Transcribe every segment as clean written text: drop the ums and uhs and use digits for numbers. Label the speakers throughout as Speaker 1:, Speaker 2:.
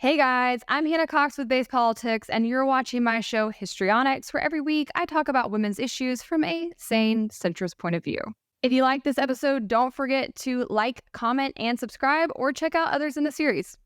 Speaker 1: Hey guys, I'm Hannah Cox with BASEDPolitics, and you're watching my show Histrionics, where every week I talk about women's issues from a sane, centrist point of view. If you like this episode, don't forget to like, comment, and subscribe, or check out others in the series.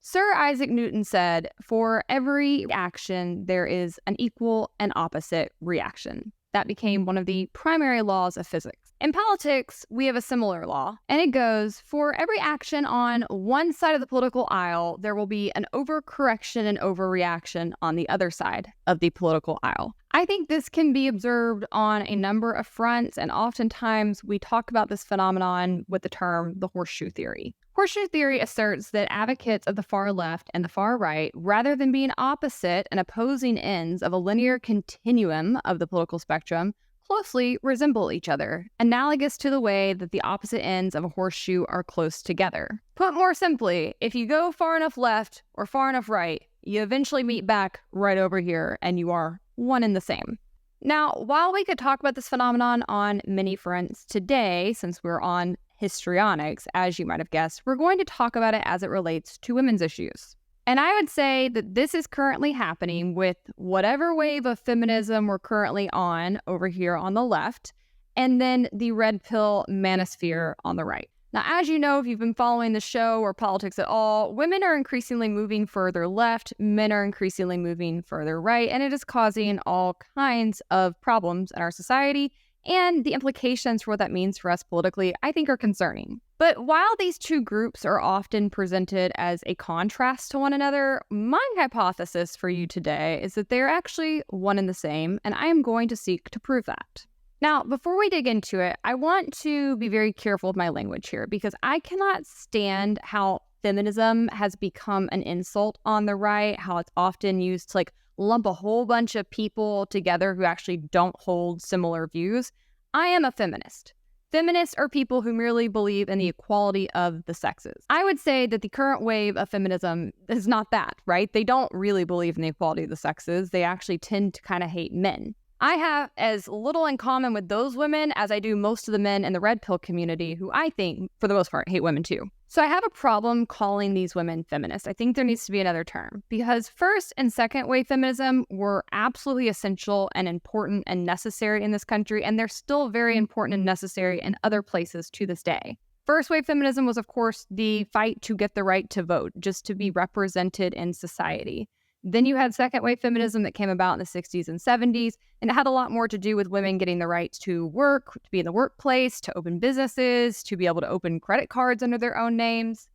Speaker 1: Sir Isaac Newton said, "For every action, there is an equal and opposite reaction." That became one of the primary laws of physics. In politics, we have a similar law, and it goes, for every action on one side of the political aisle, there will be an overcorrection and overreaction on the other side of the political aisle. I think this can be observed on a number of fronts, and oftentimes we talk about this phenomenon with the term the horseshoe theory. Horseshoe theory asserts that advocates of the far left and the far right, rather than being opposite and opposing ends of a linear continuum of the political spectrum, closely resemble each other, analogous to the way that the opposite ends of a horseshoe are close together. Put more simply, if you go far enough left or far enough right, you eventually meet back right over here, and you are one and the same. Now, while we could talk about this phenomenon on many fronts today, since we're on histrionics, as you might have guessed, we're going to talk about it as it relates to women's issues. And I would say that this is currently happening with whatever wave of feminism we're currently on over here on the left, and then the red pill manosphere on the right. Now, as you know, if you've been following the show or politics at all, women are increasingly moving further left, men are increasingly moving further right, and it is causing all kinds of problems in our society. And the implications for what that means for us politically, I think, are concerning. But while these two groups are often presented as a contrast to one another, my hypothesis for you today is that they're actually one and the same, and I am going to seek to prove that. Now, before we dig into it, I want to be very careful with my language here, because I cannot stand how feminism has become an insult on the right, how it's often used to lump a whole bunch of people together who actually don't hold similar views. I am a feminist. Feminists are people who merely believe in the equality of the sexes. I would say that the current wave of feminism is not that, right? They don't really believe in the equality of the sexes. They actually tend to kind of hate men. I have as little in common with those women as I do most of the men in the red pill community, who I think, for the most part, hate women too. So I have a problem calling these women feminists. I think there needs to be another term, because first and second wave feminism were absolutely essential and important and necessary in this country, and they're still very important and necessary in other places to this day. First wave feminism was, of course, the fight to get the right to vote, just to be represented in society. Then you had second wave feminism that came about in the 60s and 70s, and it had a lot more to do with women getting the right to work, to be in the workplace, to open businesses, to be able to open credit cards under their own names.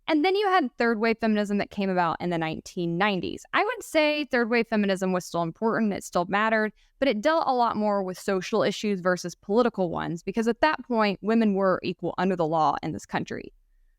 Speaker 1: And then you had third wave feminism that came about in the 1990s. I would say third wave feminism was still important, it still mattered, but it dealt a lot more with social issues versus political ones, because at that point, women were equal under the law in this country.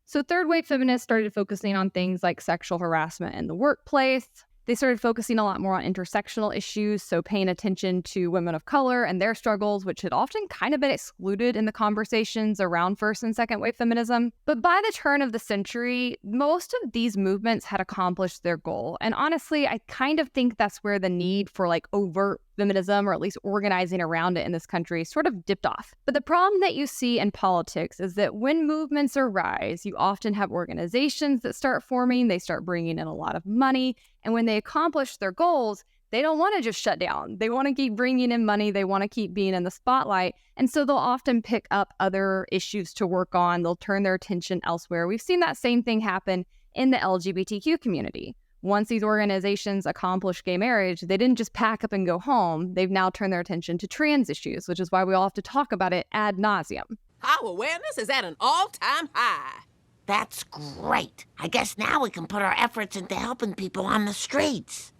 Speaker 1: So third wave feminists started focusing on things like sexual harassment in the workplace. They started focusing a lot more on intersectional issues, so paying attention to women of color and their struggles, which had often kind of been excluded in the conversations around first and second wave feminism. But by the turn of the century, most of these movements had accomplished their goal. And honestly, I kind of think that's where the need for overt feminism, or at least organizing around it in this country, sort of dipped off. But the problem that you see in politics is that when movements arise, you often have organizations that start forming, they start bringing in a lot of money, and when they accomplish their goals, they don't want to just shut down. They want to keep bringing in money, they want to keep being in the spotlight, and so they'll often pick up other issues to work on, they'll turn their attention elsewhere. We've seen that same thing happen in the LGBTQ community. Once these organizations accomplished gay marriage, they didn't just pack up and go home. They've now turned their attention to trans issues, which is why we all have to talk about it ad nauseum.
Speaker 2: Our awareness is at an all-time high.
Speaker 3: That's great. I guess now we can put our efforts into helping people on the streets.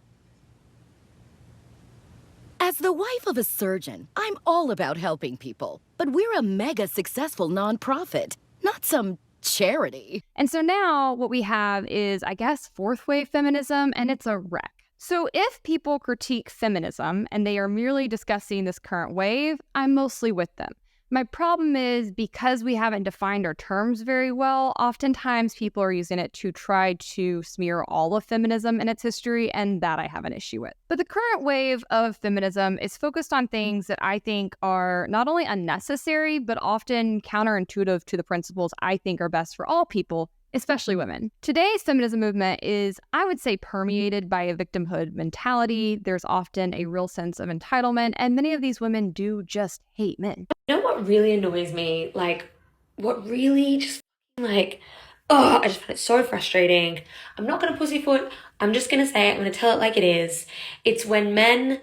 Speaker 4: As the wife of a surgeon, I'm all about helping people. But we're a mega successful nonprofit, not some charity.
Speaker 1: And so now what we have is, I guess, fourth wave feminism, and it's a wreck. So if people critique feminism and they are merely discussing this current wave, I'm mostly with them. My problem is, because we haven't defined our terms very well, oftentimes people are using it to try to smear all of feminism in its history, and that I have an issue with. But the current wave of feminism is focused on things that I think are not only unnecessary, but often counterintuitive to the principles I think are best for all people, especially women. Today's feminism movement is, I would say, permeated by a victimhood mentality. There's often a real sense of entitlement, and many of these women do just hate men.
Speaker 5: You know what really annoys me? Like, what really just like, oh, I just find it so frustrating. I'm not gonna pussyfoot. I'm just gonna say it. I'm gonna tell it like it is. It's when men.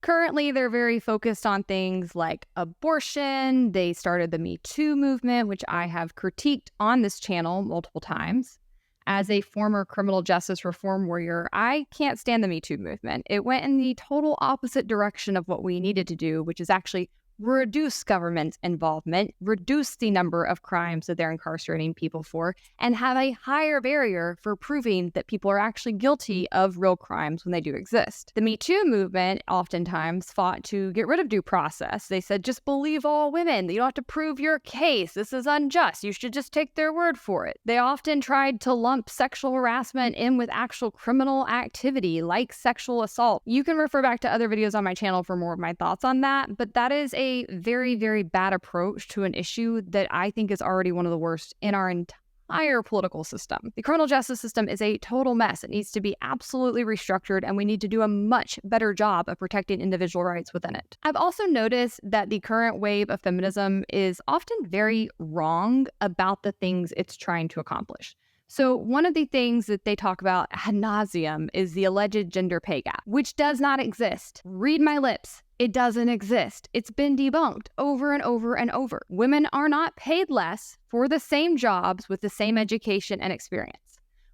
Speaker 1: Currently, they're very focused on things like abortion. They started the Me Too movement, which I have critiqued on this channel multiple times. As a former criminal justice reform warrior, I can't stand the Me Too movement. It went in the total opposite direction of what we needed to do, which is actually reduce government involvement, reduce the number of crimes that they're incarcerating people for, and have a higher barrier for proving that people are actually guilty of real crimes when they do exist. The Me Too movement oftentimes fought to get rid of due process. They said, just believe all women. You don't have to prove your case. This is unjust. You should just take their word for it. They often tried to lump sexual harassment in with actual criminal activity like sexual assault. You can refer back to other videos on my channel for more of my thoughts on that, but that is a very, very bad approach to an issue that I think is already one of the worst in our entire political system. The criminal justice system is a total mess. It needs to be absolutely restructured, and we need to do a much better job of protecting individual rights within it. I've also noticed that the current wave of feminism is often very wrong about the things it's trying to accomplish. So one of the things that they talk about ad nauseum is the alleged gender pay gap, which does not exist. Read my lips. It doesn't exist. It's been debunked over and over and over. Women are not paid less for the same jobs with the same education and experience.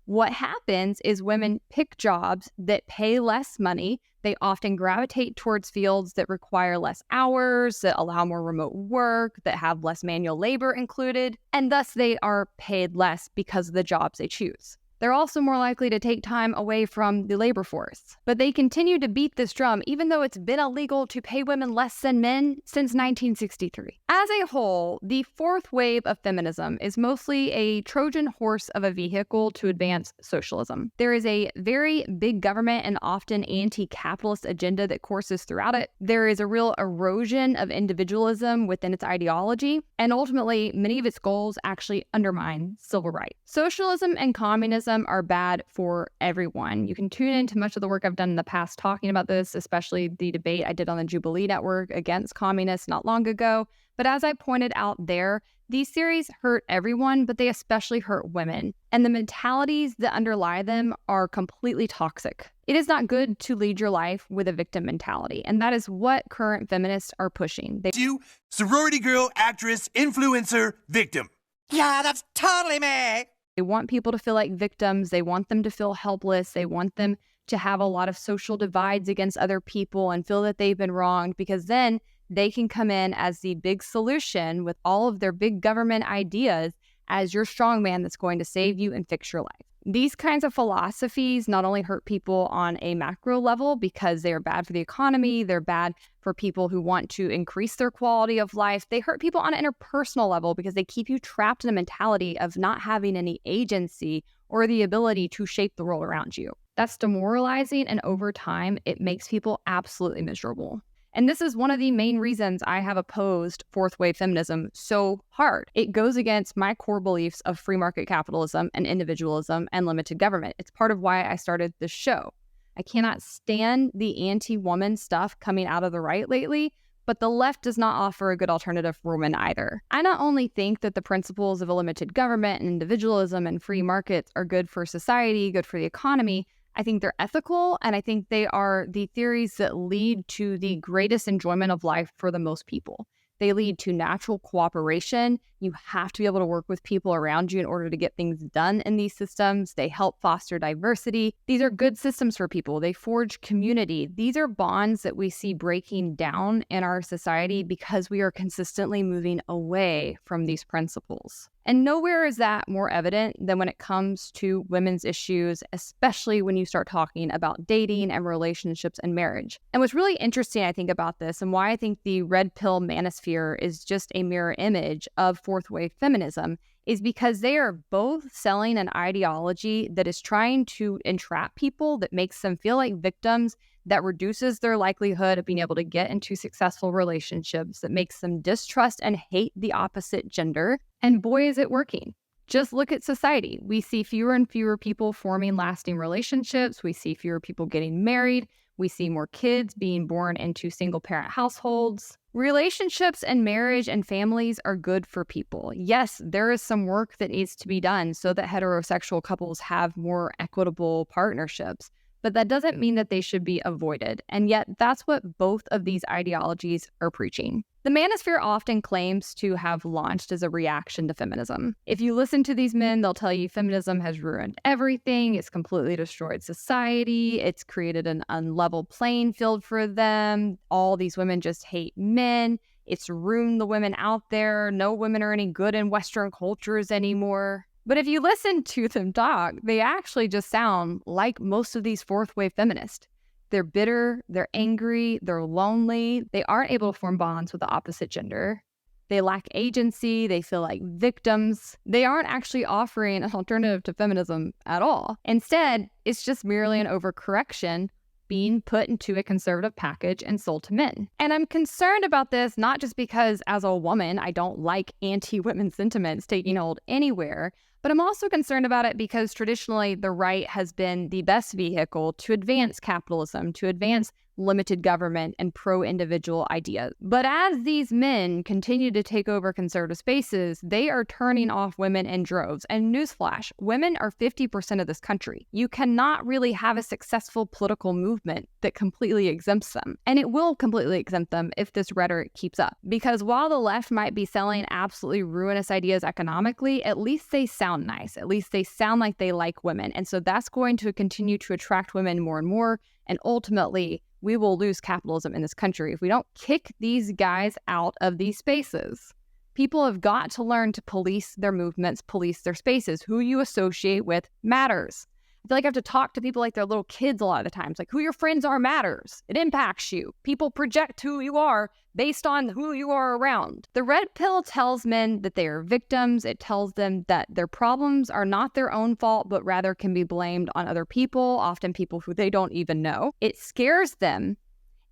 Speaker 1: What happens is women pick jobs that pay less money. They often gravitate towards fields that require less hours, that allow more remote work, that have less manual labor included, and thus they are paid less because of the jobs they choose. They're also more likely to take time away from the labor force. But they continue to beat this drum even though it's been illegal to pay women less than men since 1963. As a whole, the fourth wave of feminism is mostly a Trojan horse of a vehicle to advance socialism. There is a very big government and often anti-capitalist agenda that courses throughout it. There is a real erosion of individualism within its ideology, and ultimately, many of its goals actually undermine civil rights. Socialism and communism are bad for everyone. You can tune into much of the work I've done in the past talking about this, especially the debate I did on the Jubilee Network against communists not long ago. But as I pointed out there, these theories hurt everyone, but they especially hurt women. And the mentalities that underlie them are completely toxic. It is not good to lead your life with a victim mentality, and that is what current feminists are pushing.
Speaker 6: You, sorority girl, actress, influencer, victim.
Speaker 2: Yeah, that's totally me.
Speaker 1: They want people to feel like victims. They want them to feel helpless. They want them to have a lot of social divides against other people and feel that they've been wronged, because then they can come in as the big solution with all of their big government ideas as your strongman that's going to save you and fix your life. These kinds of philosophies not only hurt people on a macro level because they are bad for the economy, they're bad for people who want to increase their quality of life. They hurt people on an interpersonal level because they keep you trapped in a mentality of not having any agency or the ability to shape the world around you. That's demoralizing, and over time, it makes people absolutely miserable. And this is one of the main reasons I have opposed fourth wave feminism so hard. It goes against my core beliefs of free market capitalism and individualism and limited government. It's part of why I started this show. I cannot stand the anti-woman stuff coming out of the right lately, but the left does not offer a good alternative for women either. I not only think that the principles of a limited government and individualism and free markets are good for society, good for the economy, I think they're ethical, and I think they are the theories that lead to the greatest enjoyment of life for the most people. They lead to natural cooperation. You have to be able to work with people around you in order to get things done in these systems. They help foster diversity. These are good systems for people. They forge community. These are bonds that we see breaking down in our society because we are consistently moving away from these principles. And nowhere is that more evident than when it comes to women's issues, especially when you start talking about dating and relationships and marriage. And what's really interesting, I think, about this, and why I think the red pill manosphere Manosphere is just a mirror image of fourth wave feminism is because they are both selling an ideology that is trying to entrap people, that makes them feel like victims, that reduces their likelihood of being able to get into successful relationships, that makes them distrust and hate the opposite gender. And boy, is it working. Just look at society. We see fewer and fewer people forming lasting relationships. We see fewer people getting married. We see more kids being born into single-parent households. Relationships and marriage and families are good for people. Yes, there is some work that needs to be done so that heterosexual couples have more equitable partnerships, but that doesn't mean that they should be avoided. And yet, that's what both of these ideologies are preaching. The Manosphere often claims to have launched as a reaction to feminism. If you listen to these men, they'll tell you feminism has ruined everything. It's completely destroyed society. It's created an unlevel playing field for them. All these women just hate men. It's ruined the women out there. No women are any good in Western cultures anymore. But if you listen to them talk, they actually just sound like most of these fourth wave feminists. They're bitter, they're angry, they're lonely, they aren't able to form bonds with the opposite gender. They lack agency, they feel like victims. They aren't actually offering an alternative to feminism at all. Instead, it's just merely an overcorrection being put into a conservative package and sold to men. And I'm concerned about this not just because as a woman, I don't like anti-women sentiments taking hold anywhere, but I'm also concerned about it because traditionally the right has been the best vehicle to advance capitalism, to advance limited government and pro-individual ideas. But as these men continue to take over conservative spaces, they are turning off women in droves. And newsflash, women are 50% of this country. You cannot really have a successful political movement that completely exempts them. And it will completely exempt them if this rhetoric keeps up. Because while the left might be selling absolutely ruinous ideas economically, at least they sound nice. At least they sound like they like women. And so that's going to continue to attract women more and more. And ultimately, we will lose capitalism in this country if we don't kick these guys out of these spaces. People have got to learn to police their movements, police their spaces. Who you associate with matters. I feel like I have to talk to people like they're little kids a lot of the times. Like, who your friends are matters. It impacts you. People project who you are based on who you are around. The red pill tells men that they are victims. It tells them that their problems are not their own fault, but rather can be blamed on other people, often people who they don't even know. It scares them.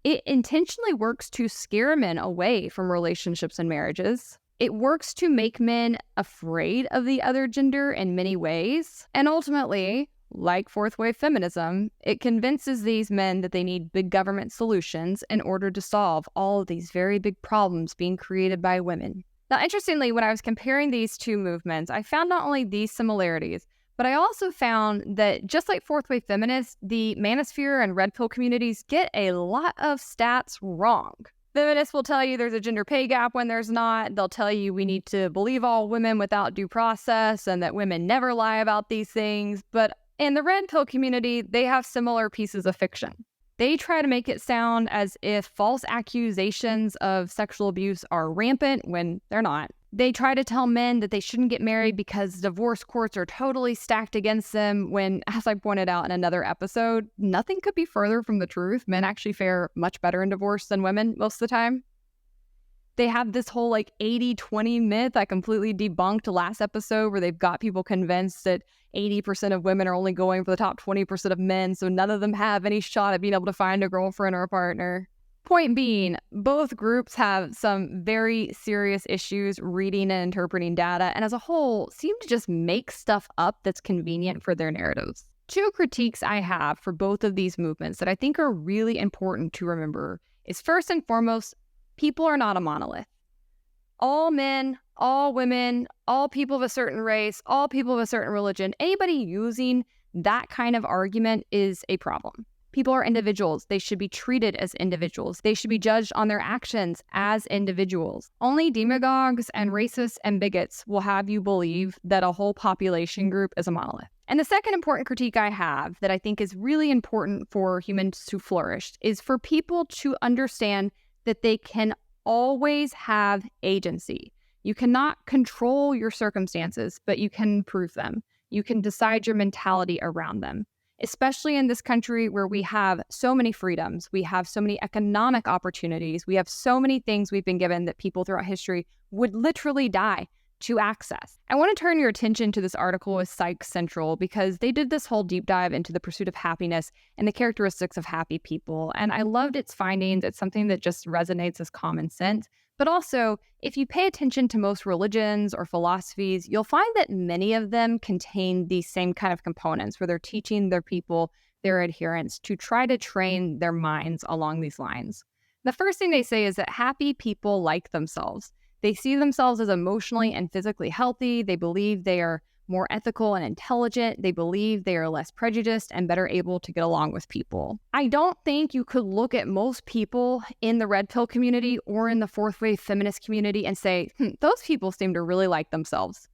Speaker 1: It intentionally works to scare men away from relationships and marriages. It works to make men afraid of the other gender in many ways. And ultimately, like fourth wave feminism, it convinces these men that they need big government solutions in order to solve all of these very big problems being created by women. Now, interestingly, when I was comparing these two movements, I found not only these similarities, but I also found that just like fourth wave feminists, the Manosphere and red pill communities get a lot of stats wrong. Feminists will tell you there's a gender pay gap when there's not. They'll tell you we need to believe all women without due process and that women never lie about these things. But in the red pill community, they have similar pieces of fiction. They try to make it sound as if false accusations of sexual abuse are rampant when they're not. They try to tell men that they shouldn't get married because divorce courts are totally stacked against them when, as I pointed out in another episode, nothing could be further from the truth. Men actually fare much better in divorce than women most of the time. They have this whole 80-20 myth I completely debunked last episode where they've got people convinced that 80% of women are only going for the top 20% of men, so none of them have any shot at being able to find a girlfriend or a partner. Point being, both groups have some very serious issues reading and interpreting data, and as a whole, seem to just make stuff up that's convenient for their narratives. Two critiques I have for both of these movements that I think are really important to remember is, first and foremost, people are not a monolith. All men, all women, all people of a certain race, all people of a certain religion, anybody using that kind of argument is a problem. People are individuals. They should be treated as individuals. They should be judged on their actions as individuals. Only demagogues and racists and bigots will have you believe that a whole population group is a monolith. And the second important critique I have that I think is really important for humans to flourish is for people to understand that they can always have agency. You cannot control your circumstances, but you can improve them. You can decide your mentality around them. especially in this country where we have so many freedoms, we have so many economic opportunities, we have so many things we've been given that people throughout history would literally die to access. I want to turn your attention to this article with Psych Central because they did this whole deep dive into the pursuit of happiness and the characteristics of happy people. And I loved its findings. It's something that just resonates as common sense. But also, if you pay attention to most religions or philosophies, you'll find that many of them contain these same kind of components where they're teaching their people, their adherents, to try to train their minds along these lines. The first thing they say is that happy people like themselves. They see themselves as emotionally and physically healthy. They believe they are more ethical and intelligent. They believe they are less prejudiced and better able to get along with people. I don't think you could look at most people in the red pill community or in the fourth wave feminist community and say, those people seem to really like themselves.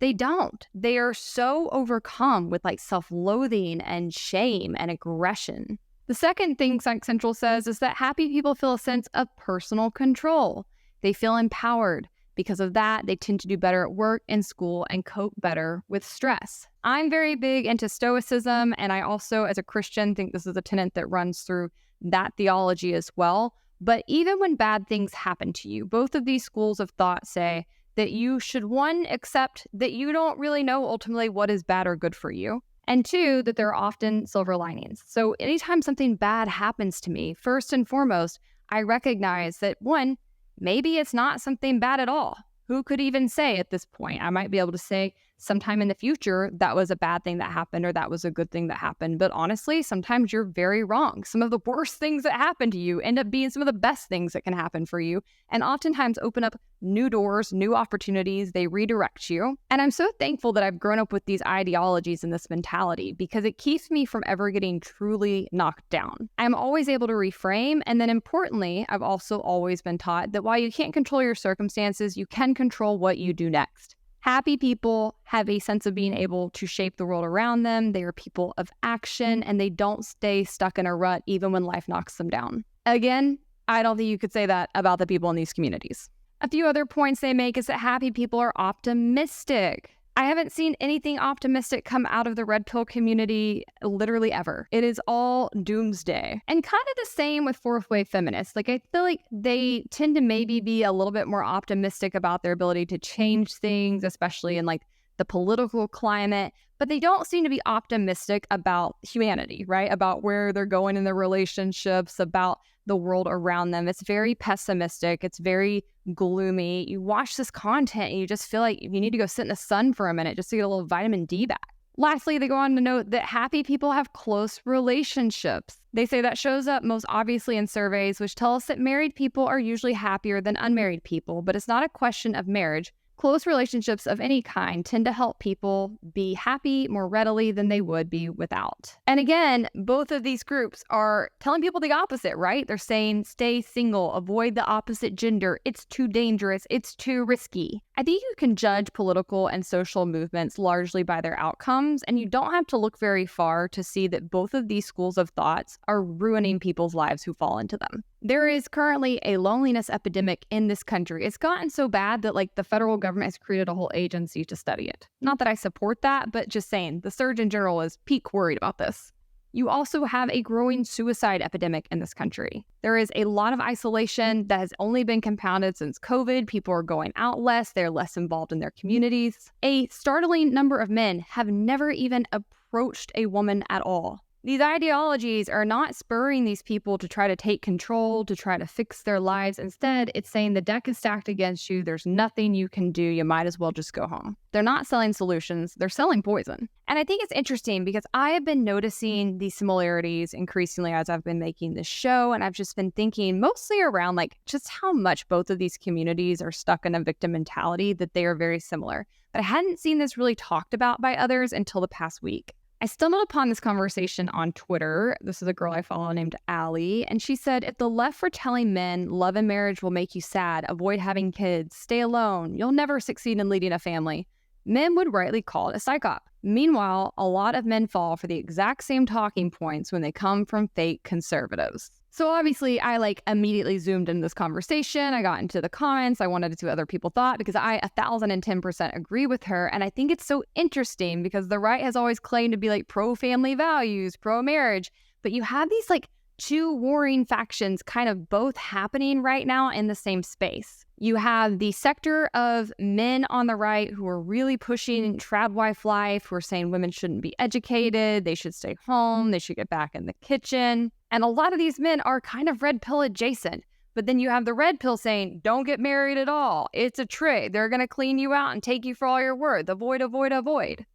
Speaker 1: They don't. They are so overcome with self-loathing and shame and aggression. The second thing Psych Central says is that happy people feel a sense of personal control. They feel empowered. Because of that, they tend to do better at work and school and cope better with stress. I'm very big into Stoicism, and I also, as a Christian, think this is a tenet that runs through that theology as well. But even when bad things happen to you, both of these schools of thought say that you should, one, accept that you don't really know ultimately what is bad or good for you, and two, that there are often silver linings. So anytime something bad happens to me, first and foremost, I recognize that, one, maybe it's not something bad at all. Who could even say at this point? I might be able to say sometime in the future that was a bad thing that happened or that was a good thing that happened. But honestly, sometimes you're very wrong. Some of the worst things that happen to you end up being some of the best things that can happen for you and oftentimes open up new doors, new opportunities. They redirect you. And I'm so thankful that I've grown up with these ideologies and this mentality because it keeps me from ever getting truly knocked down. I'm always able to reframe. And then importantly, I've also always been taught that while you can't control your circumstances, you can control what you do next. Happy people have a sense of being able to shape the world around them. They are people of action and they don't stay stuck in a rut even when life knocks them down. Again, I don't think you could say that about the people in these communities. A few other points they make is that happy people are optimistic. I haven't seen anything optimistic come out of the red pill community literally ever. It is all doomsday. And kind of the same with fourth wave feminists. I feel like they tend to maybe be a little bit more optimistic about their ability to change things, especially in the political climate, but they don't seem to be optimistic about humanity, right? About where they're going in their relationships, about the world around them. It's very pessimistic. It's very gloomy. You watch this content and you just feel like you need to go sit in the sun for a minute just to get a little vitamin D back. Lastly, they go on to note that happy people have close relationships. They say that shows up most obviously in surveys, which tell us that married people are usually happier than unmarried people, but it's not a question of marriage. Close relationships of any kind tend to help people be happy more readily than they would be without. And again, both of these groups are telling people the opposite, right? They're saying stay single, avoid the opposite gender. It's too dangerous. It's too risky. I think you can judge political and social movements largely by their outcomes, and you don't have to look very far to see that both of these schools of thoughts are ruining people's lives who fall into them. There is currently a loneliness epidemic in this country. It's gotten so bad that the federal government has created a whole agency to study it. Not that I support that, but just saying the Surgeon General is peak worried about this. You also have a growing suicide epidemic in this country. There is a lot of isolation that has only been compounded since COVID. People are going out less. They're less involved in their communities. A startling number of men have never even approached a woman at all. These ideologies are not spurring these people to try to take control, to try to fix their lives. Instead, it's saying the deck is stacked against you. There's nothing you can do. You might as well just go home. They're not selling solutions. They're selling poison. And I think it's interesting because I have been noticing these similarities increasingly as I've been making this show. And I've just been thinking mostly around just how much both of these communities are stuck in a victim mentality, that they are very similar. But I hadn't seen this really talked about by others until the past week. I stumbled upon this conversation on Twitter. This is a girl I follow named Allie, and she said, if the left were telling men love and marriage will make you sad, avoid having kids, stay alone, you'll never succeed in leading a family, men would rightly call it a psyop. Meanwhile, a lot of men fall for the exact same talking points when they come from fake conservatives. So obviously I like immediately zoomed into this conversation. I got into the comments. I wanted to see what other people thought because I 1010% agree with her. And I think it's so interesting because the right has always claimed to be like pro-family values, pro-marriage, but you have these like two warring factions kind of both happening right now in the same space. You have the sector of men on the right who are really pushing trad wife life, who are saying women shouldn't be educated, they should stay home, they should get back in the kitchen. And a lot of these men are kind of red pill adjacent. But then you have the red pill saying, don't get married at all. It's a trick. They're going to clean you out and take you for all your worth. Avoid, avoid, avoid.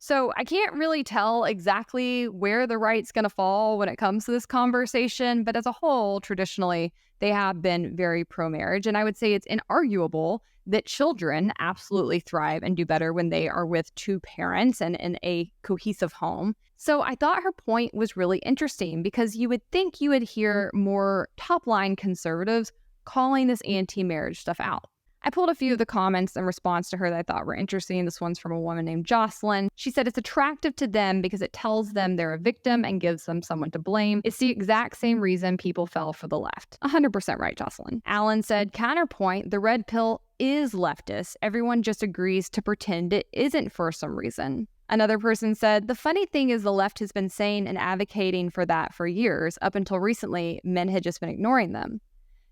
Speaker 1: So I can't really tell exactly where the right's going to fall when it comes to this conversation, but as a whole, traditionally, they have been very pro-marriage. And I would say it's inarguable that children absolutely thrive and do better when they are with two parents and in a cohesive home. So I thought her point was really interesting because you would think you would hear more top-line conservatives calling this anti-marriage stuff out. I pulled a few of the comments in response to her that I thought were interesting. This one's from a woman named Jocelyn. She said it's attractive to them because it tells them they're a victim and gives them someone to blame. It's the exact same reason people fell for the left. 100% right, Jocelyn. Alan said, counterpoint, the red pill is leftist. Everyone just agrees to pretend it isn't for some reason. Another person said, the funny thing is the left has been saying and advocating for that for years. Up until recently, men had just been ignoring them.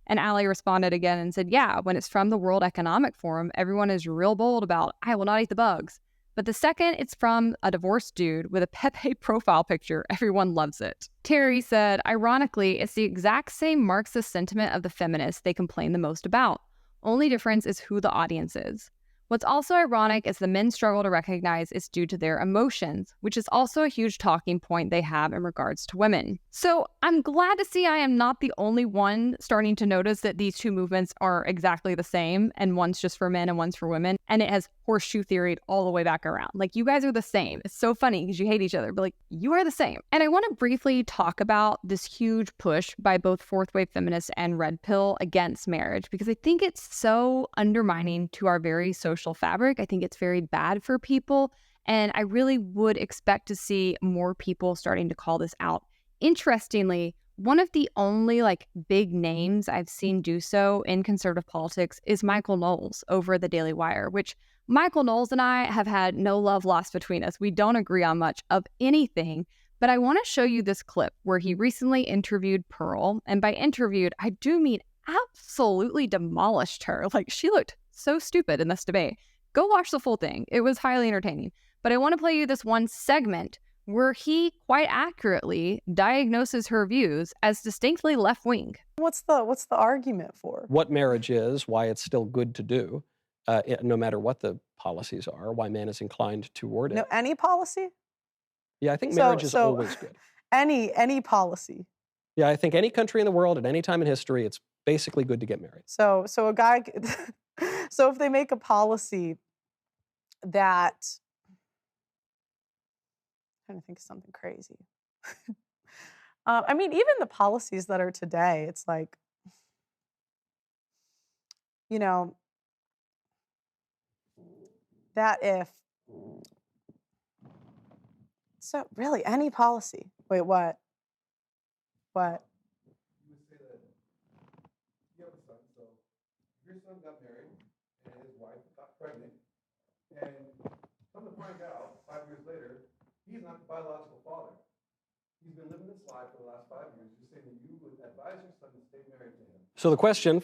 Speaker 1: And Allie responded again and said, yeah, when it's from the World Economic Forum, everyone is real bold about, I will not eat the bugs. But the second it's from a divorced dude with a Pepe profile picture, everyone loves it. Terry said, ironically, it's the exact same Marxist sentiment of the feminists they complain the most about. Only difference is who the audience is. What's also ironic is the men struggle to recognize it's due to their emotions, which is also a huge talking point they have in regards to women. So I'm glad to see I am not the only one starting to notice that these two movements are exactly the same, and one's just for men and one's for women, and it has horseshoe theory all the way back around. Like, you guys are the same. It's so funny because you hate each other, but like, you are the same. And I want to briefly talk about this huge push by both fourth wave feminists and red pill against marriage, because I think it's so undermining to our very social fabric. I think it's very bad for people, and I really would expect to see more people starting to call this out. Interestingly, one of the only like big names I've seen do so in conservative politics is Michael Knowles over at the Daily Wire, which Michael Knowles and I have had no love lost between us. We don't agree on much of anything, but I want to show you this clip where he recently interviewed Pearl, and by interviewed, I do mean absolutely demolished her. Like, she looked so stupid in this debate. Go watch the full thing. It was highly entertaining. But I want to play you this one segment where he quite accurately diagnoses her views as distinctly left-wing.
Speaker 7: What's the argument for?
Speaker 8: What marriage is, why it's still good to do, no matter what the policies are, why man is inclined toward it.
Speaker 7: No, any policy?
Speaker 8: Yeah, I think marriage is always good.
Speaker 7: Any policy.
Speaker 8: Yeah, I think any country in the world at any time in history, it's basically good to get married.
Speaker 7: So a guy, so if they make a policy that, I'm trying to think of something crazy. I mean, even the policies that are today, it's like, you know, that if, so really any policy. Wait, what? What?
Speaker 9: You would say that you have a son, so your son got married and his wife got pregnant, and come to find out 5 years later, he's not the biological father. He's been living this life for the last 5 years. You're saying that you would advise your son to stay married to him.
Speaker 8: So the question,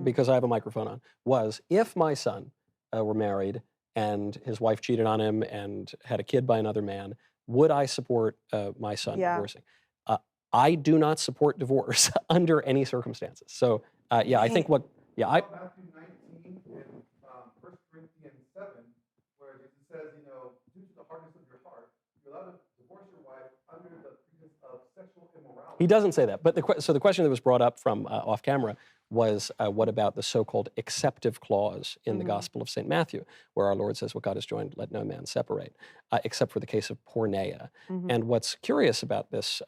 Speaker 8: because I have a microphone on, was if my son were married and his wife cheated on him and had a kid by another man, would I support my son divorcing? I do not support divorce under any circumstances. So I think
Speaker 9: Matthew 19 and 1 Corinthians 7, where it says, you know, due to the hardness of your heart, you're allowed to divorce your wife under the pretense of sexual immorality.
Speaker 8: He doesn't say that. But so the question that was brought up from off camera was, what about the so-called acceptive clause in the Gospel of St. Matthew, where our Lord says, what God has joined, let no man separate, except for the case of porneia. And what's curious about this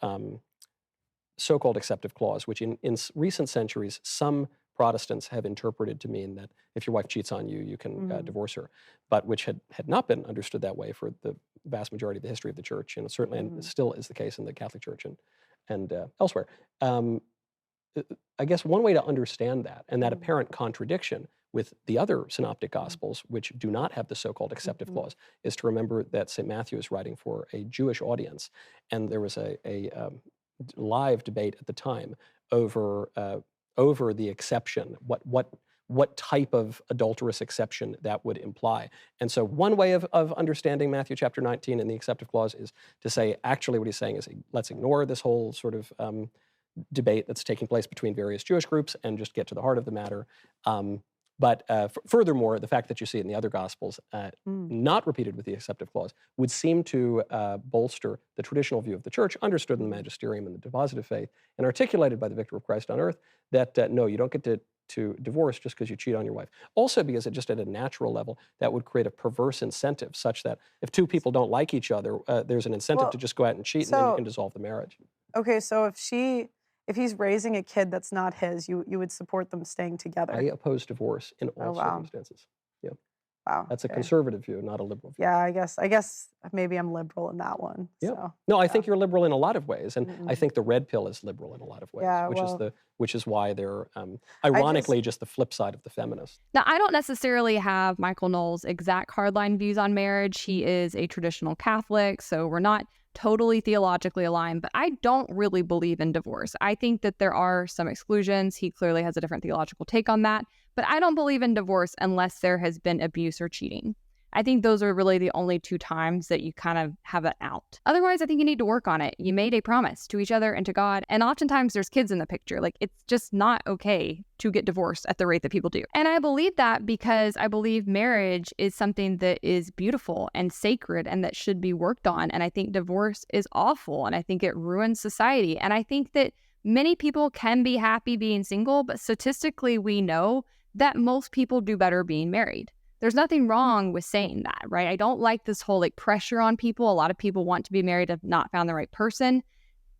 Speaker 8: so-called acceptive clause, which in recent centuries, some Protestants have interpreted to mean that if your wife cheats on you, you can divorce her, but which had not been understood that way for the vast majority of the history of the church, and certainly and still is the case in the Catholic Church and elsewhere. I guess one way to understand that, and that apparent contradiction with the other synoptic gospels, which do not have the so-called acceptive clause, is to remember that St. Matthew is writing for a Jewish audience, and there was a live debate at the time over the exception, what type of adulterous exception that would imply. And so one way of understanding Matthew chapter 19 and the acceptive clause is to say, actually what he's saying is, let's ignore this whole sort of debate that's taking place between various Jewish groups and just get to the heart of the matter. But furthermore, the fact that you see it in the other Gospels not repeated with the acceptive clause would seem to bolster the traditional view of the Church, understood in the magisterium and the depositive faith, and articulated by the Vicar of Christ on earth, that no, you don't get to divorce just because you cheat on your wife. Also because it just at a natural level, that would create a perverse incentive such that if two people don't like each other, there's an incentive to just go out and cheat, and then you can dissolve the marriage.
Speaker 7: Okay, so if he's raising a kid that's not his, you would support them staying together.
Speaker 8: I oppose divorce in all circumstances. Yeah.
Speaker 7: Wow.
Speaker 8: That's a conservative view, not a liberal view.
Speaker 7: Yeah, I guess maybe I'm liberal in that one.
Speaker 8: Yeah.
Speaker 7: So,
Speaker 8: no, I think you're liberal in a lot of ways, and I think the red pill is liberal in a lot of ways,
Speaker 7: Yeah,
Speaker 8: which is why they're ironically just the flip side of the feminists.
Speaker 1: Now, I don't necessarily have Michael Knowles' exact hardline views on marriage. He is a traditional Catholic, so we're not totally theologically aligned, but I don't really believe in divorce. I think that there are some exclusions. He clearly has a different theological take on that, but I don't believe in divorce unless there has been abuse or cheating. I think those are really the only two times that you kind of have it out. Otherwise, I think you need to work on it. You made a promise to each other and to God, and oftentimes there's kids in the picture. Like, it's just not okay to get divorced at the rate that people do. And I believe that because I believe marriage is something that is beautiful and sacred and that should be worked on. And I think divorce is awful, and I think it ruins society. And I think that many people can be happy being single, but statistically we know that most people do better being married. There's nothing wrong with saying that, right? I don't like this whole pressure on people. A lot of people want to be married, have not found the right person.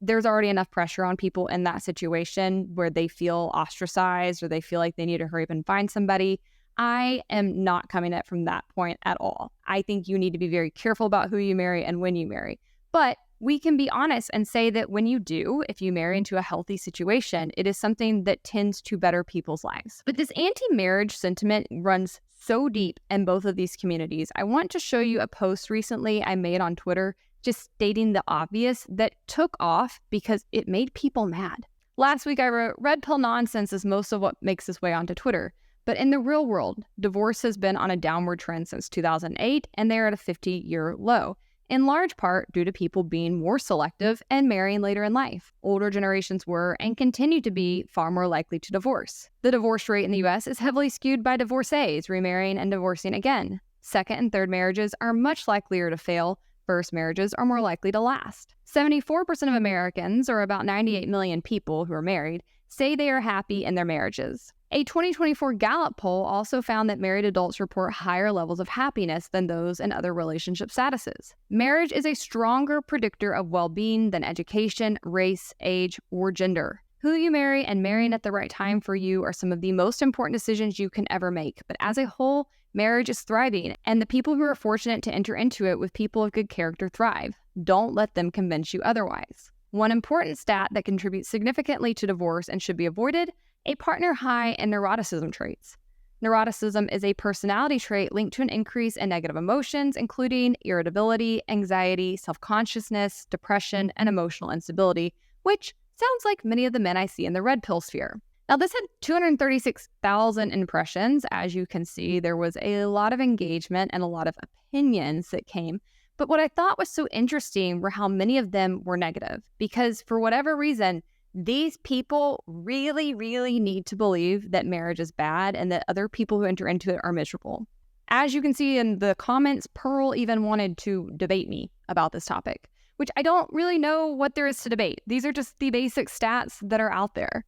Speaker 1: There's already enough pressure on people in that situation where they feel ostracized or they feel like they need to hurry up and find somebody. I am not coming at from that point at all. I think you need to be very careful about who you marry and when you marry. But we can be honest and say that when you do, if you marry into a healthy situation, it is something that tends to better people's lives. But this anti-marriage sentiment runs so deep in both of these communities. I want to show you a post recently I made on Twitter just stating the obvious that took off because it made people mad. Last week I wrote, red pill nonsense is most of what makes its way onto Twitter. But in the real world, divorce has been on a downward trend since 2008, and they're at a 50-year low, in large part due to people being more selective and marrying later in life. Older generations were and continue to be far more likely to divorce. The divorce rate in the US is heavily skewed by divorcees remarrying and divorcing again. Second and third marriages are much likelier to fail. First marriages are more likely to last. 74% of Americans, or about 98 million people who are married, say they are happy in their marriages. A 2024 Gallup poll also found that married adults report higher levels of happiness than those in other relationship statuses. Marriage is a stronger predictor of well-being than education, race, age, or gender. Who you marry and marrying at the right time for you are some of the most important decisions you can ever make. But as a whole, marriage is thriving, and the people who are fortunate to enter into it with people of good character thrive. Don't let them convince you otherwise. One important stat that contributes significantly to divorce and should be avoided: a partner high in neuroticism traits. Neuroticism is a personality trait linked to an increase in negative emotions, including irritability, anxiety, self-consciousness, depression, and emotional instability, which sounds like many of the men I see in the red pill sphere. Now, this had 236,000 impressions. As you can see, there was a lot of engagement and a lot of opinions that came. But what I thought was so interesting were how many of them were negative, because for whatever reason, these people really, really need to believe that marriage is bad and that other people who enter into it are miserable. As you can see in the comments, Pearl even wanted to debate me about this topic, which I don't really know what there is to debate. These are just the basic stats that are out there.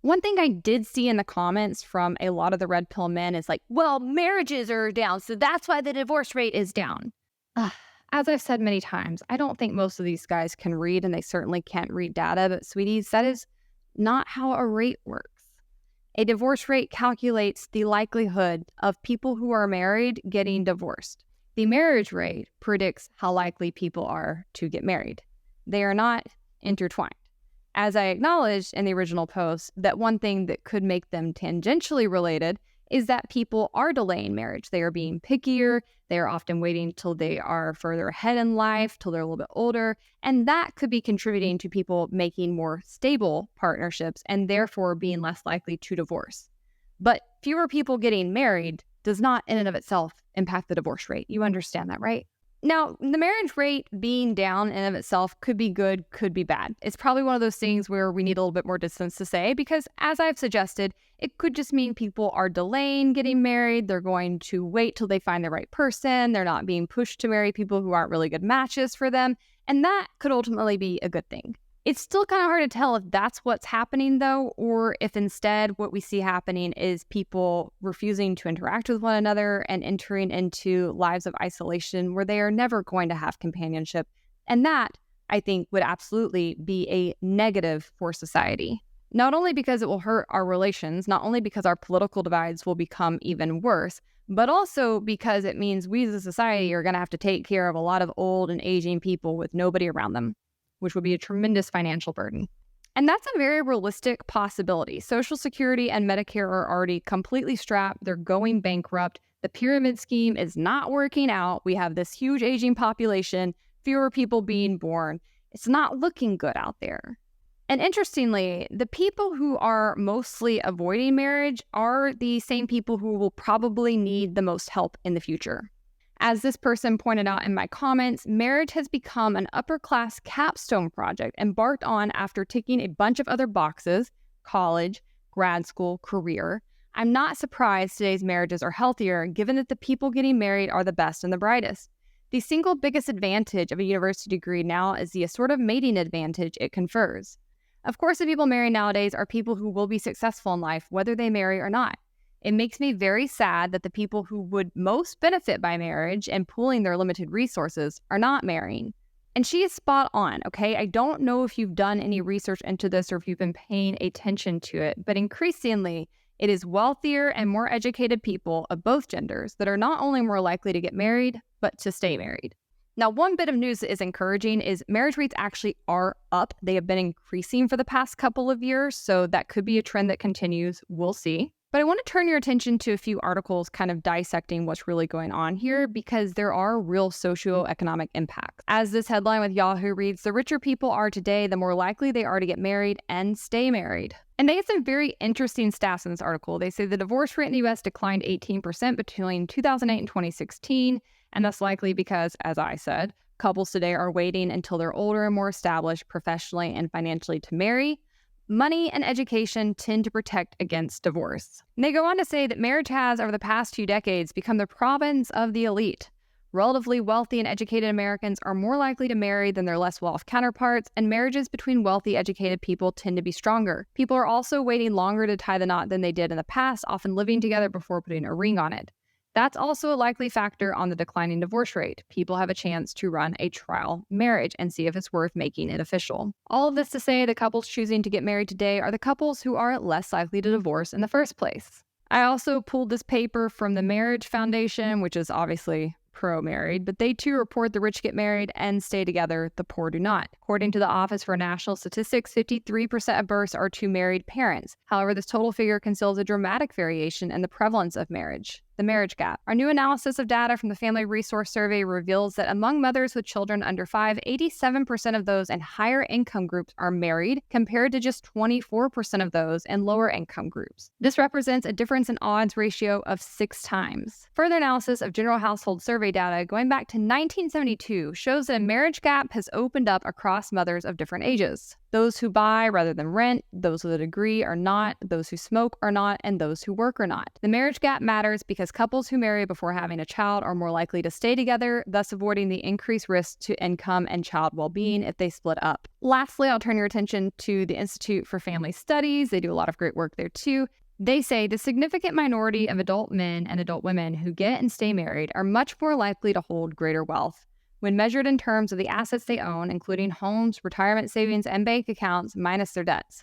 Speaker 1: One thing I did see in the comments from a lot of the red pill men is like, well, marriages are down, so that's why the divorce rate is down. As I've said many times, I don't think most of these guys can read, and they certainly can't read data, but sweeties, that is not how a rate works. A divorce rate calculates the likelihood of people who are married getting divorced. The marriage rate predicts how likely people are to get married. They are not intertwined. As I acknowledged in the original post, that one thing that could make them tangentially related is that people are delaying marriage. They are being pickier. They are often waiting till they are further ahead in life, till they're a little bit older. And that could be contributing to people making more stable partnerships and therefore being less likely to divorce. But fewer people getting married does not in and of itself impact the divorce rate. You understand that, right? Now, the marriage rate being down in and of itself could be good, could be bad. It's probably one of those things where we need a little bit more distance to say, because as I've suggested, it could just mean people are delaying getting married. They're going to wait till they find the right person. They're not being pushed to marry people who aren't really good matches for them. And that could ultimately be a good thing. It's still kind of hard to tell if that's what's happening, though, or if instead what we see happening is people refusing to interact with one another and entering into lives of isolation where they are never going to have companionship. And that, I think, would absolutely be a negative for society. Not only because it will hurt our relations, not only because our political divides will become even worse, but also because it means we as a society are going to have to take care of a lot of old and aging people with nobody around them, which would be a tremendous financial burden. And that's a very realistic possibility. Social Security and Medicare are already completely strapped. They're going bankrupt. The pyramid scheme is not working out. We have this huge aging population, fewer people being born. It's not looking good out there. And interestingly, the people who are mostly avoiding marriage are the same people who will probably need the most help in the future. As this person pointed out in my comments, marriage has become an upper-class capstone project embarked on after ticking a bunch of other boxes: college, grad school, career. I'm not surprised today's marriages are healthier, given that the people getting married are the best and the brightest. The single biggest advantage of a university degree now is the assorted mating advantage it confers. Of course, the people married nowadays are people who will be successful in life, whether they marry or not. It makes me very sad that the people who would most benefit by marriage and pooling their limited resources are not marrying. And she is spot on, okay? I don't know if you've done any research into this or if you've been paying attention to it, but increasingly, it is wealthier and more educated people of both genders that are not only more likely to get married, but to stay married. Now, one bit of news that is encouraging is marriage rates actually are up. They have been increasing for the past couple of years, so that could be a trend that continues. We'll see. But I want to turn your attention to a few articles kind of dissecting what's really going on here, because there are real socioeconomic impacts. As this headline with Yahoo reads, the richer people are today, the more likely they are to get married and stay married. And they have some very interesting stats in this article. They say the divorce rate in the U.S. declined 18% between 2008 and 2016, and that's likely because, as I said, couples today are waiting until they're older and more established professionally and financially to marry. Money and education tend to protect against divorce. And they go on to say that marriage has, over the past few decades, become the province of the elite. Relatively wealthy and educated Americans are more likely to marry than their less well-off counterparts, and marriages between wealthy, educated people tend to be stronger. People are also waiting longer to tie the knot than they did in the past, often living together before putting a ring on it. That's also a likely factor on the declining divorce rate. People have a chance to run a trial marriage and see if it's worth making it official. All of this to say the couples choosing to get married today are the couples who are less likely to divorce in the first place. I also pulled this paper from the Marriage Foundation, which is obviously pro-married, but they too report the rich get married and stay together, the poor do not. According to the Office for National Statistics, 53% of births are to married parents. However, this total figure conceals a dramatic variation in the prevalence of marriage. The marriage gap. Our new analysis of data from the Family Resource Survey reveals that among mothers with children under 5, 87% of those in higher income groups are married, compared to just 24% of those in lower income groups. This represents a difference in odds ratio of 6 times. Further analysis of general household survey data going back to 1972 shows that a marriage gap has opened up across mothers of different ages. Those who buy rather than rent, those with a degree are not, those who smoke are not, and those who work are not. The marriage gap matters because couples who marry before having a child are more likely to stay together, thus avoiding the increased risk to income and child well-being if they split up. Lastly, I'll turn your attention to the Institute for Family Studies. They do a lot of great work there too. They say the significant minority of adult men and adult women who get and stay married are much more likely to hold greater wealth. When measured in terms of the assets they own, including homes, retirement savings, and bank accounts, minus their debts.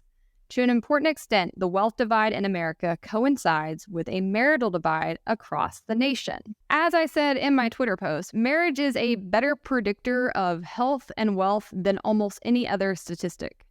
Speaker 1: To an important extent, the wealth divide in America coincides with a marital divide across the nation. As I said in my Twitter post, marriage is a better predictor of health and wealth than almost any other statistic.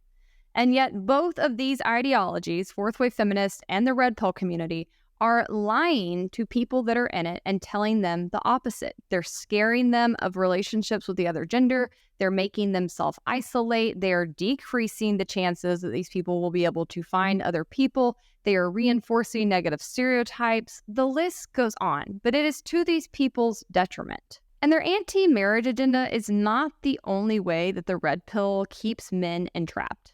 Speaker 1: And yet both of these ideologies, fourth wave feminists and the red pill community, are lying to people that are in it and telling them the opposite. They're scaring them of relationships with the other gender. They're making them self-isolate. They are decreasing the chances that these people will be able to find other people. They are reinforcing negative stereotypes. The list goes on, but it is to these people's detriment. And their anti-marriage agenda is not the only way that the red pill keeps men entrapped.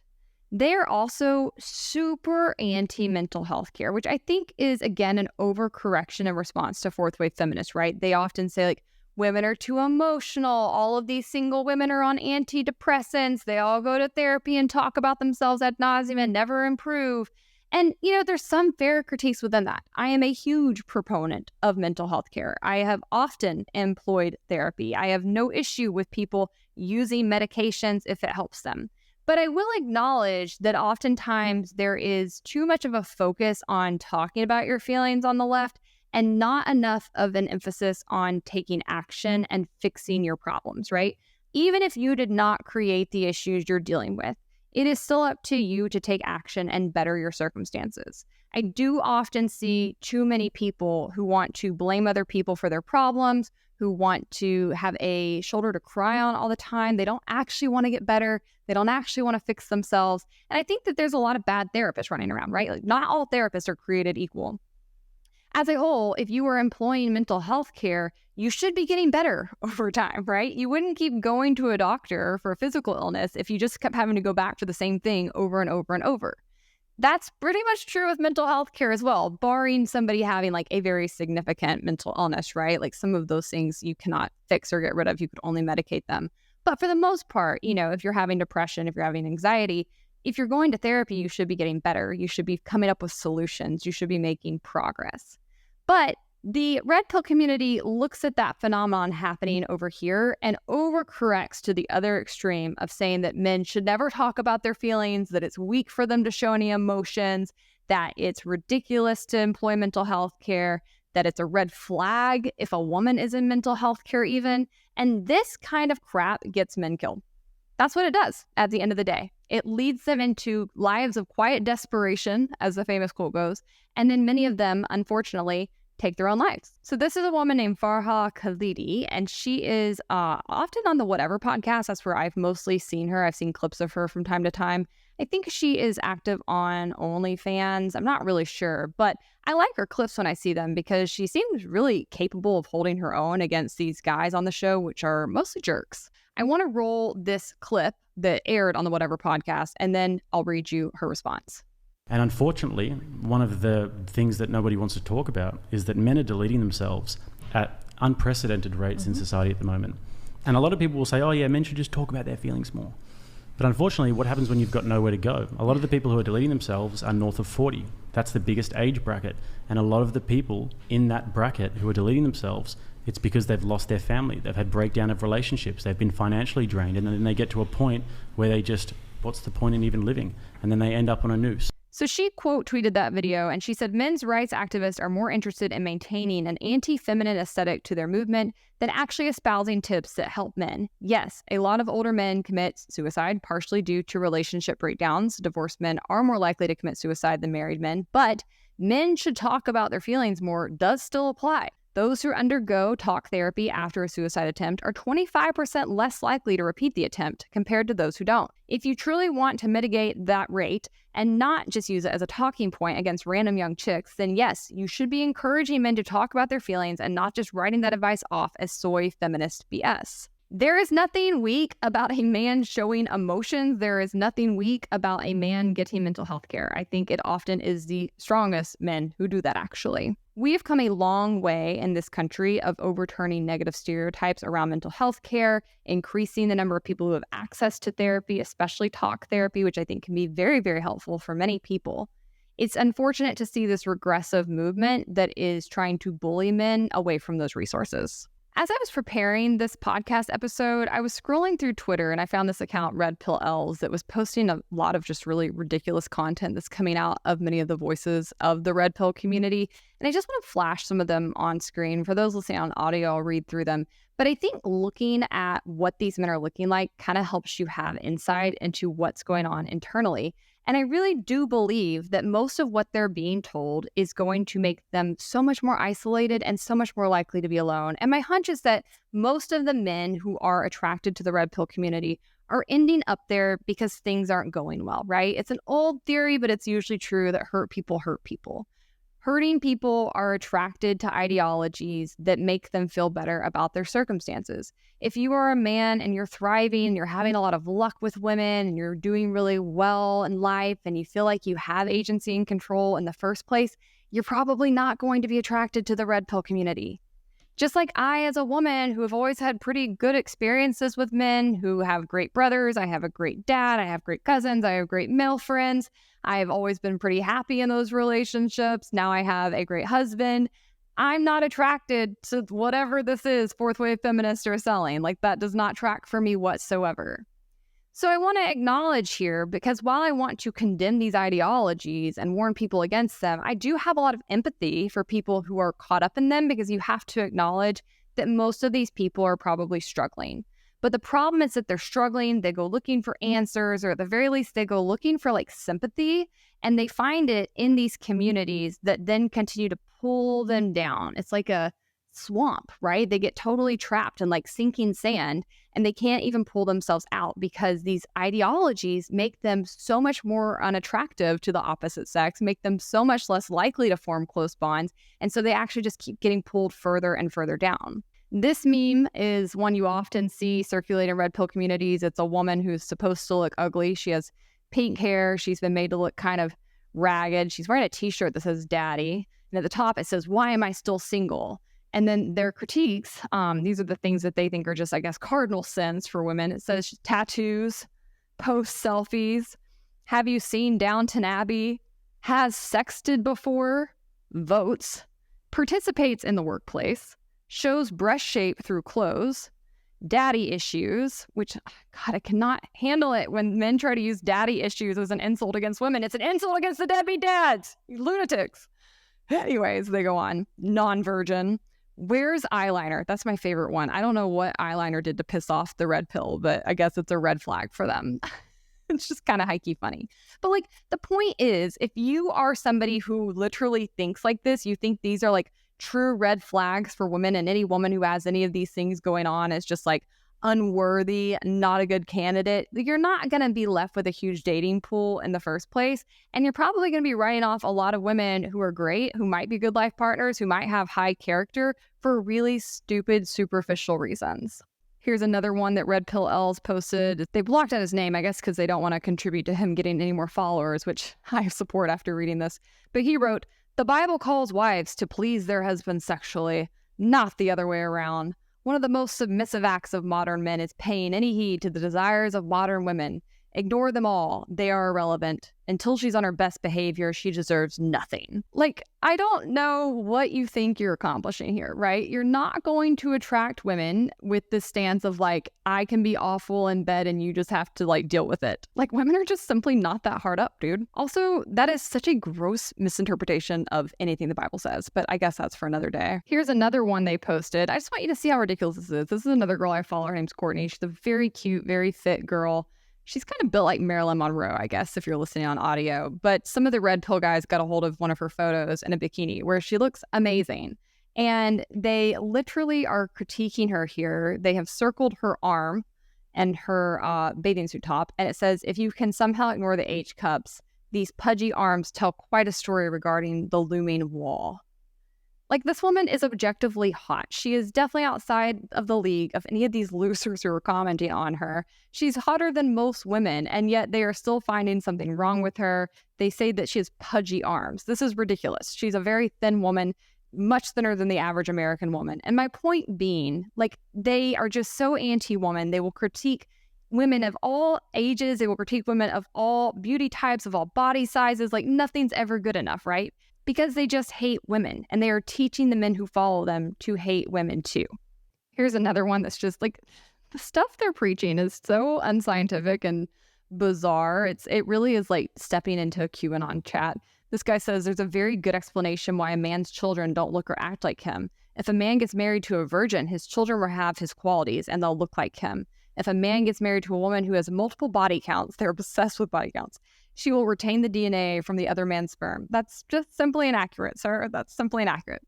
Speaker 1: They're also super anti-mental health care, which I think is, again, an overcorrection in response to fourth wave feminists, right? They often say, like, women are too emotional. All of these single women are on antidepressants. They all go to therapy and talk about themselves ad nauseum and never improve. And, there's some fair critiques within that. I am a huge proponent of mental health care. I have often employed therapy. I have no issue with people using medications if it helps them. But I will acknowledge that oftentimes there is too much of a focus on talking about your feelings on the left and not enough of an emphasis on taking action and fixing your problems, right? Even if you did not create the issues you're dealing with, it is still up to you to take action and better your circumstances. I do often see too many people who want to blame other people for their problems, who want to have a shoulder to cry on all the time. They don't actually want to get better. They don't actually want to fix themselves. And I think that there's a lot of bad therapists running around, right? Like, not all therapists are created equal. As a whole, if you are employing mental health care, you should be getting better over time, right? You wouldn't keep going to a doctor for a physical illness if you just kept having to go back to the same thing over and over and over. That's pretty much true with mental health care as well, barring somebody having like a very significant mental illness, right? Like some of those things you cannot fix or get rid of. You could only medicate them. But for the most part, if you're having depression, if you're having anxiety, if you're going to therapy, you should be getting better. You should be coming up with solutions. You should be making progress. But the red pill community looks at that phenomenon happening over here and overcorrects to the other extreme of saying that men should never talk about their feelings, that it's weak for them to show any emotions, that it's ridiculous to employ mental health care, that it's a red flag if a woman is in mental health care even. And this kind of crap gets men killed. That's what it does at the end of the day. It leads them into lives of quiet desperation, as the famous quote goes, and then many of them, unfortunately, take their own lives. So this is a woman named Farha Khalidi, and she is often on the Whatever podcast. That's where I've mostly seen her. I've seen clips of her from time to time. I think she is active on OnlyFans. I'm not really sure, but I like her clips when I see them because she seems really capable of holding her own against these guys on the show, which are mostly jerks. I want to roll this clip that aired on the Whatever podcast, and then I'll read you her response.
Speaker 10: And unfortunately, one of the things that nobody wants to talk about is that men are deleting themselves at unprecedented rates in society at the moment. And a lot of people will say, oh yeah, men should just talk about their feelings more. But unfortunately, what happens when you've got nowhere to go? A lot of the people who are deleting themselves are north of 40. That's the biggest age bracket. And a lot of the people in that bracket who are deleting themselves, it's because they've lost their family. They've had breakdown of relationships. They've been financially drained. And then they get to a point where they just, what's the point in even living? And then they end up on a noose.
Speaker 1: So she quote tweeted that video and she said men's rights activists are more interested in maintaining an anti-feminine aesthetic to their movement than actually espousing tips that help men. Yes, a lot of older men commit suicide partially due to relationship breakdowns. Divorced men are more likely to commit suicide than married men, but men should talk about their feelings more does still apply. Those who undergo talk therapy after a suicide attempt are 25% less likely to repeat the attempt compared to those who don't. If you truly want to mitigate that rate and not just use it as a talking point against random young chicks, then yes, you should be encouraging men to talk about their feelings and not just writing that advice off as soy feminist BS. There is nothing weak about a man showing emotions. There is nothing weak about a man getting mental health care. I think it often is the strongest men who do that, actually. We have come a long way in this country of overturning negative stereotypes around mental health care, increasing the number of people who have access to therapy, especially talk therapy, which I think can be very, very helpful for many people. It's unfortunate to see this regressive movement that is trying to bully men away from those resources. As I was preparing this podcast episode, I was scrolling through Twitter and I found this account, Red Pill Els, that was posting a lot of just really ridiculous content that's coming out of many of the voices of the Red Pill community. And I just want to flash some of them on screen. For those listening on audio, I'll read through them. But I think looking at what these men are looking like kind of helps you have insight into what's going on internally. And I really do believe that most of what they're being told is going to make them so much more isolated and so much more likely to be alone. And my hunch is that most of the men who are attracted to the Red Pill community are ending up there because things aren't going well, right? It's an old theory, but it's usually true that hurt people hurt people. Hurting people are attracted to ideologies that make them feel better about their circumstances. If you are a man and you're thriving and you're having a lot of luck with women and you're doing really well in life and you feel like you have agency and control in the first place, you're probably not going to be attracted to the Red Pill community. Just like I, as a woman who have always had pretty good experiences with men, who have great brothers, I have a great dad, I have great cousins, I have great male friends. I've always been pretty happy in those relationships. Now I have a great husband. I'm not attracted to whatever this is fourth wave feminists are selling. Like, that does not track for me whatsoever. So I want to acknowledge here, because while I want to condemn these ideologies and warn people against them, I do have a lot of empathy for people who are caught up in them, because you have to acknowledge that most of these people are probably struggling. But the problem is that they're struggling, they go looking for answers, or at the very least, they go looking for like sympathy, and they find it in these communities that then continue to pull them down. It's like a swamp, right? They get totally trapped in like sinking sand, and they can't even pull themselves out because these ideologies make them so much more unattractive to the opposite sex, make them so much less likely to form close bonds. And so they actually just keep getting pulled further and further down. This meme is one you often see circulate in Red Pill communities. It's a woman who's supposed to look ugly. She has pink hair. She's been made to look kind of ragged. She's wearing a t-shirt that says daddy. And at the top, it says, "Why am I still single?" And then their critiques, these are the things that they think are just, I guess, cardinal sins for women. It says tattoos, post selfies, have you seen Downton Abbey, has sexted before, votes, participates in the workplace, shows breast shape through clothes, daddy issues, which, God, I cannot handle it when men try to use daddy issues as an insult against women. It's an insult against the deadbeat dads, you lunatics. Anyways, they go on. Non-virgin. Wears eyeliner. That's my favorite one. I don't know what eyeliner did to piss off the Red Pill, but I guess it's a red flag for them. It's just kind of hikey funny. But like, the point is, if you are somebody who literally thinks like this, you think these are like true red flags for women, and any woman who has any of these things going on is just like unworthy, not a good candidate, you're not going to be left with a huge dating pool in the first place. And you're probably going to be writing off a lot of women who are great, who might be good life partners, who might have high character for really stupid, superficial reasons. Here's another one that Red Pill Els posted. They blocked out his name, I guess, because they don't want to contribute to him getting any more followers, which I support after reading this. But he wrote, "The Bible calls wives to please their husbands sexually, not the other way around. One of the most submissive acts of modern men is paying any heed to the desires of modern women. Ignore them all. They are irrelevant. Until she's on her best behavior, she deserves nothing." Like, I don't know what you think you're accomplishing here, right? You're not going to attract women with this stance of like, I can be awful in bed and you just have to like deal with it. Like, women are just simply not that hard up, dude. Also, that is such a gross misinterpretation of anything the Bible says, but I guess that's for another day. Here's another one they posted. I just want you to see how ridiculous this is. This is another girl I follow. Her name's Courtney. She's a very cute, very fit girl. She's kind of built like Marilyn Monroe, I guess, if you're listening on audio. But some of the Red Pill guys got a hold of one of her photos in a bikini where she looks amazing. And they literally are critiquing her here. They have circled her arm and her bathing suit top. And it says, "If you can somehow ignore the H cups, these pudgy arms tell quite a story regarding the looming wall." Like, this woman is objectively hot. She is definitely outside of the league of any of these losers who are commenting on her. She's hotter than most women, and yet they are still finding something wrong with her. They say that she has pudgy arms. This is ridiculous. She's a very thin woman, much thinner than the average American woman. And my point being, like, they are just so anti-woman. They will critique women of all ages. They will critique women of all beauty types, of all body sizes. Like, nothing's ever good enough, right? Because they just hate women, and they are teaching the men who follow them to hate women too. Here's another one that's just like, the stuff they're preaching is so unscientific and bizarre. It really is like stepping into a QAnon chat. This guy says there's a very good explanation why a man's children don't look or act like him. If a man gets married to a virgin, his children will have his qualities and they'll look like him. If a man gets married to a woman who has multiple body counts, they're obsessed with body counts, she will retain the DNA from the other man's sperm. That's just simply inaccurate, sir. That's simply inaccurate.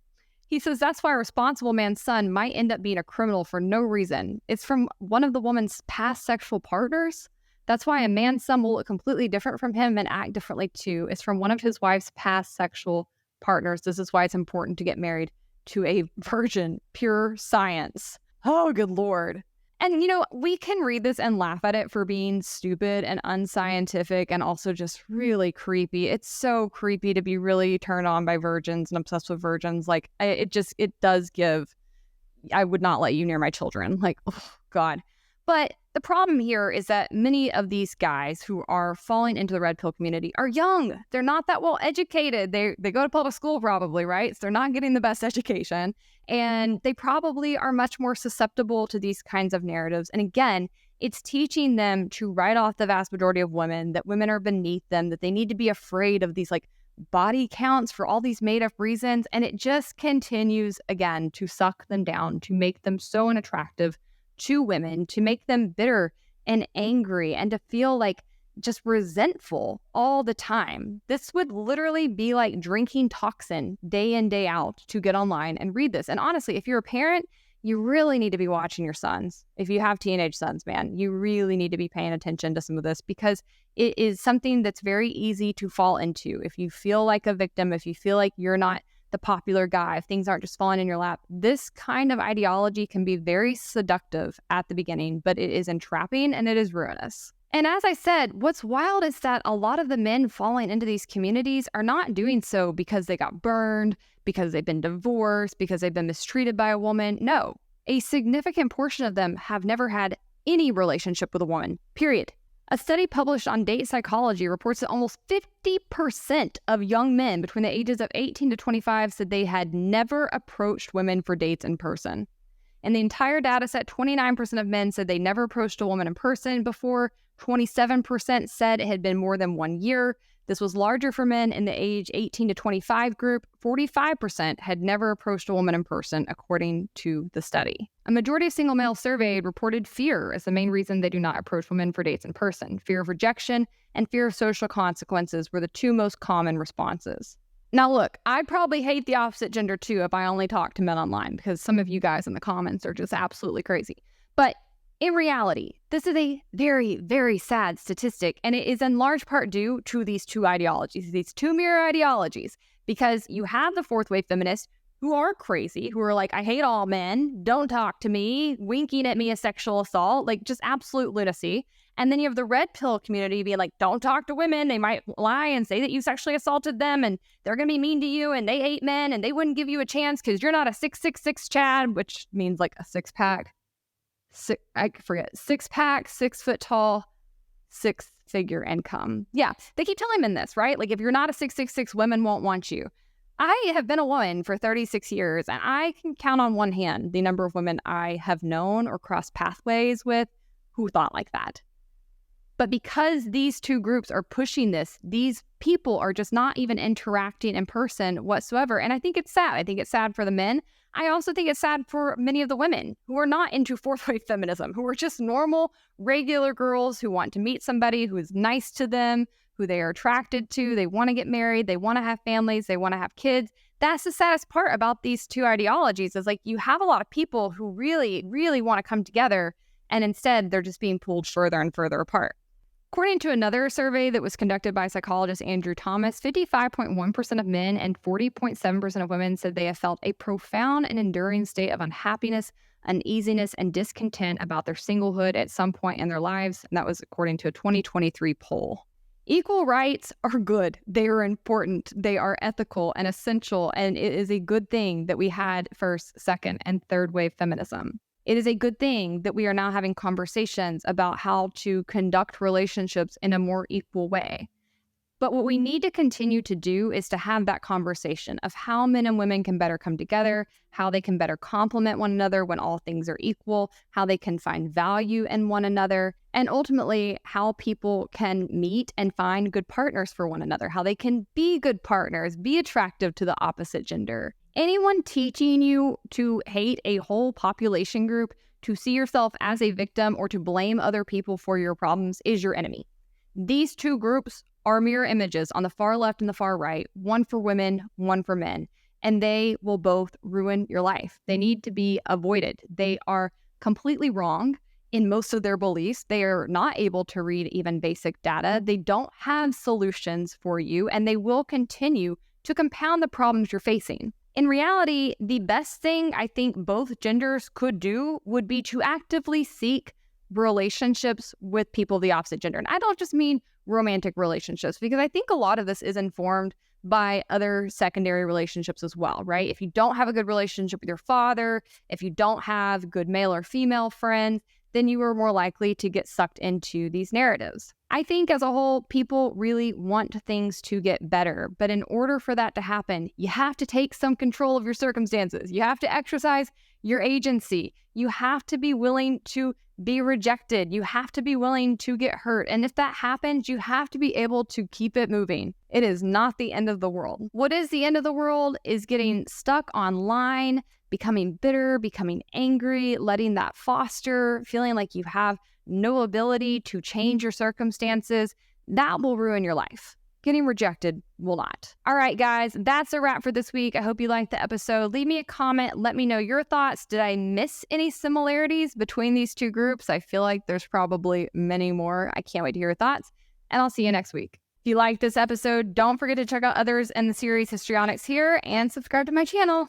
Speaker 1: He says that's why a responsible man's son might end up being a criminal for no reason. It's from one of the woman's past sexual partners. That's why a man's son will look completely different from him and act differently too. It's from one of his wife's past sexual partners. This is why it's important to get married to a virgin. Pure science. Oh, good Lord. And, you know, we can read this and laugh at it for being stupid and unscientific and also just really creepy. It's so creepy to be really turned on by virgins and obsessed with virgins. Like, it does give, I would not let you near my children. Like, oh, God. But the problem here is that many of these guys who are falling into the red pill community are young. They're not that well educated. They go to public school probably, right? So they're not getting the best education. And they probably are much more susceptible to these kinds of narratives. And again, it's teaching them to write off the vast majority of women, that women are beneath them, that they need to be afraid of these like body counts for all these made up reasons. And it just continues again to suck them down, to make them so unattractive to women, to make them bitter and angry and to feel like just resentful all the time. This would literally be like drinking toxin day in, day out to get online and read this. And honestly, if you're a parent, you really need to be watching your sons. If you have teenage sons, man, you really need to be paying attention to some of this because it is something that's very easy to fall into. If you feel like a victim, if you feel like you're not the popular guy, if things aren't just falling in your lap, this kind of ideology can be very seductive at the beginning, but it is entrapping and it is ruinous. And as I said, what's wild is that a lot of the men falling into these communities are not doing so because they got burned, because they've been divorced, because they've been mistreated by a woman. No, a significant portion of them have never had any relationship with a woman, period. A study published on Date Psychology reports that almost 50% of young men between the ages of 18 to 25 said they had never approached women for dates in person. In the entire data set, 29% of men said they never approached a woman in person before. 27% said it had been more than 1 year. This was larger for men in the age 18 to 25 group. 45% had never approached a woman in person, according to the study. A majority of single males surveyed reported fear as the main reason they do not approach women for dates in person. Fear of rejection and fear of social consequences were the two most common responses. Now look, I'd probably hate the opposite gender too if I only talked to men online, because some of you guys in the comments are just absolutely crazy. But in reality, this is a very, very sad statistic, and it is in large part due to these two ideologies, these two mirror ideologies, because you have the fourth wave feminists who are crazy, who are like, I hate all men, don't talk to me, winking at me as sexual assault, like just absolute lunacy. And then you have the red pill community being like, don't talk to women, they might lie and say that you sexually assaulted them, and they're going to be mean to you, and they hate men, and they wouldn't give you a chance because you're not a 666 Chad, which means like a six-pack. I forget, 6-pack, 6 foot tall, 6-figure income. Yeah, they keep telling men this, right? Like if you're not a 666, women won't want you. I have been a woman for 36 years, and I can count on one hand the number of women I have known or crossed pathways with who thought like that. But because these two groups are pushing this, these people are just not even interacting in person whatsoever. And I think it's sad. I think it's sad for the men. I also think it's sad for many of the women who are not into fourth wave feminism, who are just normal, regular girls who want to meet somebody who is nice to them, who they are attracted to. They want to get married. They want to have families. They want to have kids. That's the saddest part about these two ideologies is like you have a lot of people who really, really want to come together, and instead they're just being pulled further and further apart. According to another survey that was conducted by psychologist Andrew Thomas, 55.1% of men and 40.7% of women said they have felt a profound and enduring state of unhappiness, uneasiness, and discontent about their singlehood at some point in their lives. And that was according to a 2023 poll. Equal rights are good. They are important. They are ethical and essential. And it is a good thing that we had first, second, and third wave feminism. It is a good thing that we are now having conversations about how to conduct relationships in a more equal way. But what we need to continue to do is to have that conversation of how men and women can better come together, how they can better complement one another when all things are equal, how they can find value in one another, and ultimately how people can meet and find good partners for one another, how they can be good partners, be attractive to the opposite gender. Anyone teaching you to hate a whole population group, to see yourself as a victim, or to blame other people for your problems is your enemy. These two groups are mirror images on the far left and the far right, one for women, one for men, and they will both ruin your life. They need to be avoided. They are completely wrong in most of their beliefs. They are not able to read even basic data. They don't have solutions for you, and they will continue to compound the problems you're facing. In reality, the best thing I think both genders could do would be to actively seek relationships with people of the opposite gender. And I don't just mean romantic relationships, because I think a lot of this is informed by other secondary relationships as well, right? If you don't have a good relationship with your father, if you don't have good male or female friends, then you are more likely to get sucked into these narratives. I think as a whole, people really want things to get better. But in order for that to happen, you have to take some control of your circumstances. You have to exercise your agency. You have to be willing to be rejected. You have to be willing to get hurt. And if that happens, you have to be able to keep it moving. It is not the end of the world. What is the end of the world is getting stuck online, becoming bitter, becoming angry, letting that foster, feeling like you have no ability to change your circumstances. That will ruin your life. Getting rejected will not. All right, guys, that's a wrap for this week. I hope you liked the episode. Leave me a comment. Let me know your thoughts. Did I miss any similarities between these two groups? I feel like there's probably many more. I can't wait to hear your thoughts, and I'll see you next week. If you liked this episode, don't forget to check out others in the series Histrionics here and subscribe to my channel.